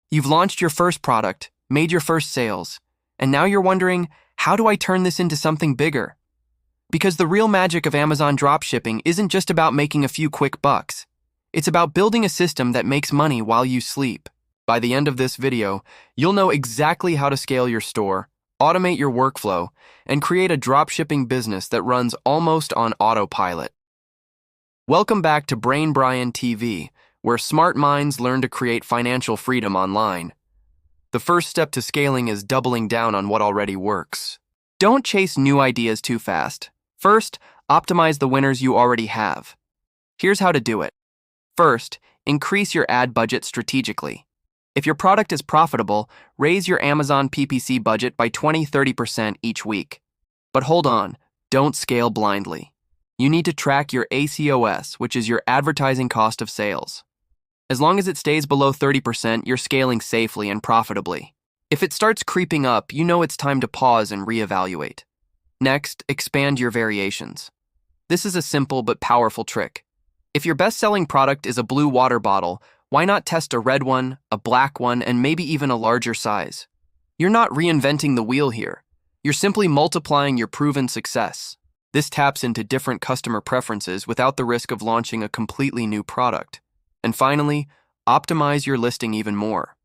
You've launched your first product, made your first sales, and now you're wondering, how do I turn this into something bigger? Because the real magic of Amazon dropshipping isn't just about making a few quick bucks. It's about building a system that makes money while you sleep. By the end of this video, you'll know exactly how to scale your store, automate your workflow, and create a dropshipping business that runs almost on autopilot. Welcome back to brainbriantv, where smart minds learn to create financial freedom online. The first step to scaling is doubling down on what already works. Don't chase new ideas too fast. First, optimize the winners you already have. Here's how to do it. First, increase your ad budget strategically. If your product is profitable, raise your Amazon PPC budget by 20-30% each week. But hold on, don't scale blindly. You need to track your ACOS, which is your advertising cost of sales. As long as it stays below 30%, you're scaling safely and profitably. If it starts creeping up, you know it's time to pause and reevaluate. Next, expand your variations. This is a simple but powerful trick. If your best-selling product is a blue water bottle, why not test a red one, a black one, and maybe even a larger size? You're not reinventing the wheel here. You're simply multiplying your proven success. This taps into different customer preferences without the risk of launching a completely new product. And finally, optimize your listing even more.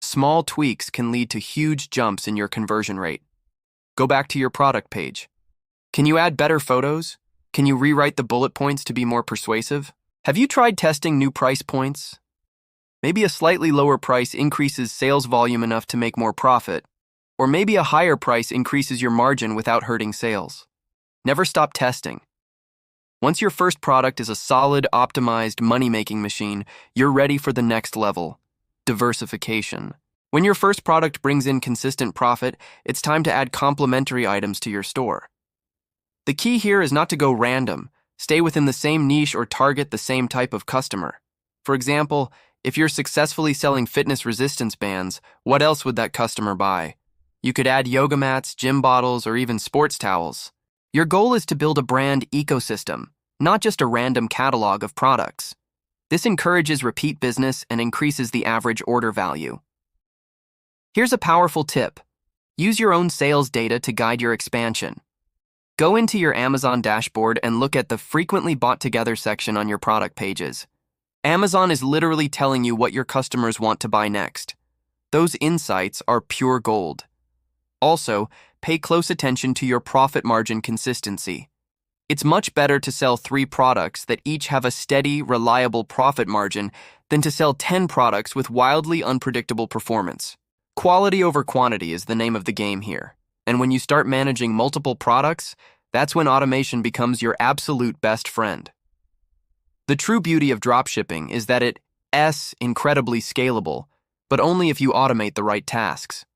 Small tweaks can lead to huge jumps in your conversion rate. Go back to your product page. Can you add better photos? Can you rewrite the bullet points to be more persuasive? Have you tried testing new price points? Maybe a slightly lower price increases sales volume enough to make more profit, or maybe a higher price increases your margin without hurting sales. Never stop testing. Once your first product is a solid, optimized money-making machine, you're ready for the next level: diversification. When your first product brings in consistent profit, it's time to add complementary items to your store. The key here is not to go random. Stay within the same niche or target the same type of customer. For example, if you're successfully selling fitness resistance bands, what else would that customer buy? You could add yoga mats, gym bottles, or even sports towels. Your goal is to build a brand ecosystem, not just a random catalog of products. This encourages repeat business and increases the average order value. Here's a powerful tip. Use your own sales data to guide your expansion. Go into your Amazon dashboard and look at the frequently bought together section on your product pages. Amazon is literally telling you what your customers want to buy next. Those insights are pure gold. Also, pay close attention to your profit margin consistency. It's much better to sell 3 products that each have a steady, reliable profit margin than to sell 10 products with wildly unpredictable performance. Quality over quantity is the name of the game here. And when you start managing multiple products, that's when automation becomes your absolute best friend. The true beauty of dropshipping is that it's incredibly scalable, but only if you automate the right tasks.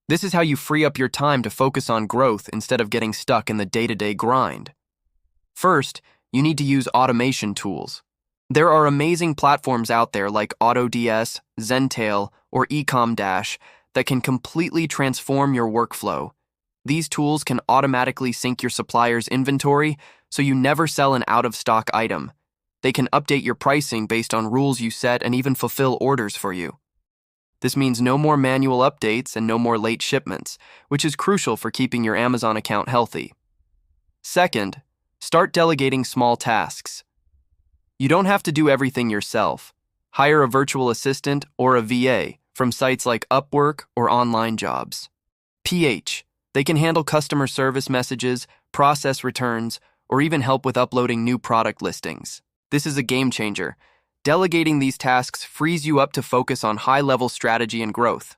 This is how you free up your time to focus on growth instead of getting stuck in the day-to-day grind. First, you need to use automation tools. There are amazing platforms out there like AutoDS, Zentail, or Ecommerce that can completely transform your workflow. These tools can automatically sync your supplier's inventory so you never sell an out-of-stock item. They can update your pricing based on rules you set and even fulfill orders for you. This means no more manual updates and no more late shipments, which is crucial for keeping your Amazon account healthy. Second, start delegating small tasks. You don't have to do everything yourself. Hire a virtual assistant or a VA from sites like Upwork or Online Jobs. They can handle customer service messages, process returns, or even help with uploading new product listings. This is a game changer. Delegating these tasks frees you up to focus on high-level strategy and growth.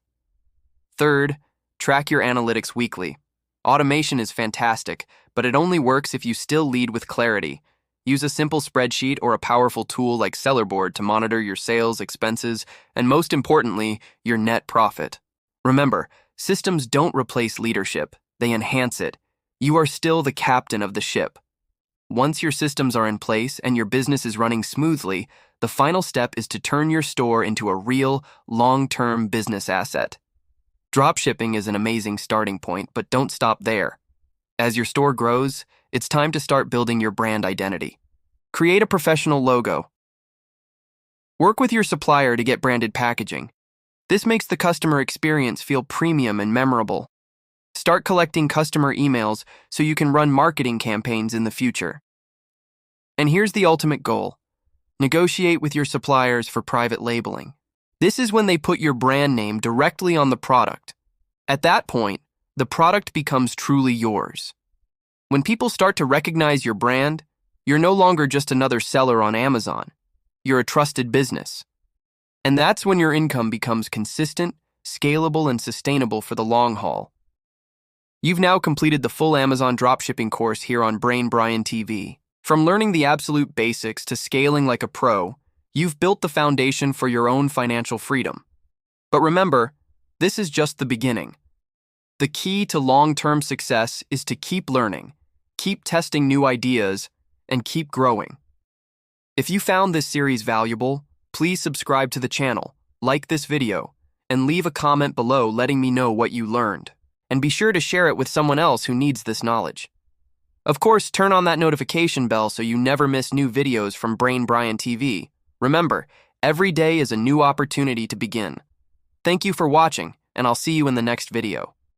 Third, track your analytics weekly. Automation is fantastic, but it only works if you still lead with clarity. Use a simple spreadsheet or a powerful tool like Sellerboard to monitor your sales, expenses, and most importantly, your net profit. Remember, systems don't replace leadership, they enhance it. You are still the captain of the ship. Once your systems are in place and your business is running smoothly, the final step is to turn your store into a real, long-term business asset. Dropshipping is an amazing starting point, but don't stop there. As your store grows, it's time to start building your brand identity. Create a professional logo. Work with your supplier to get branded packaging. This makes the customer experience feel premium and memorable. Start collecting customer emails so you can run marketing campaigns in the future. And here's the ultimate goal. Negotiate with your suppliers for private labeling. This is when they put your brand name directly on the product. At that point, the product becomes truly yours. When people start to recognize your brand, you're no longer just another seller on Amazon. You're a trusted business. And that's when your income becomes consistent, scalable, and sustainable for the long haul. You've now completed the full Amazon dropshipping course here on brainbriantv. From learning the absolute basics to scaling like a pro, you've built the foundation for your own financial freedom. But remember, this is just the beginning. The key to long-term success is to keep learning, keep testing new ideas, and keep growing. If you found this series valuable, please subscribe to the channel, like this video, and leave a comment below letting me know what you learned. And be sure to share it with someone else who needs this knowledge. Of course, turn on that notification bell so you never miss new videos from brainbriantv. Remember, every day is a new opportunity to begin. Thank you for watching, and I'll see you in the next video.